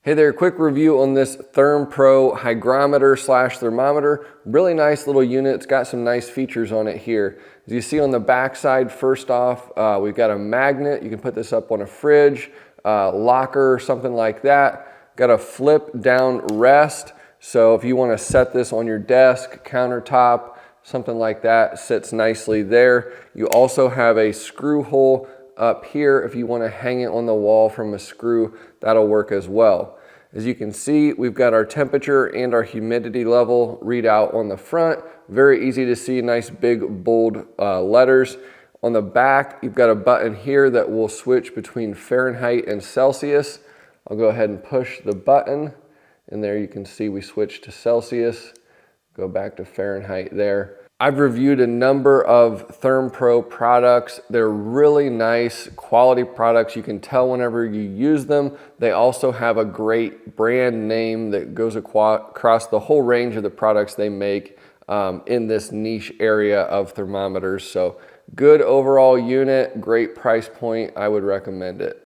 Hey there, quick review on this ThermoPro hygrometer slash thermometer. Really nice little unit. It's got some nice features on it here. As you see on the back side, first off, we've got a magnet. You can put this up on a fridge, locker, something like that. Got a flip down rest. So if you want to set this on your desk, countertop, something like that, sits nicely there. You also have a screw hole up here. If you want to hang it on the wall from a screw, that'll work as well. As you can see, we've got our temperature and our humidity level readout on the front. Very easy to see, nice big bold letters. On the back, you've got a button here that will switch between Fahrenheit and Celsius. I'll go ahead and push the button, and there you can see we switch to Celsius. Go back to Fahrenheit there. I've reviewed a number of ThermoPro products. They're really nice quality products. You can tell whenever you use them. They also have a great brand name that goes across the whole range of the products they make in this niche area of thermometers. So good overall unit, great price point. I would recommend it.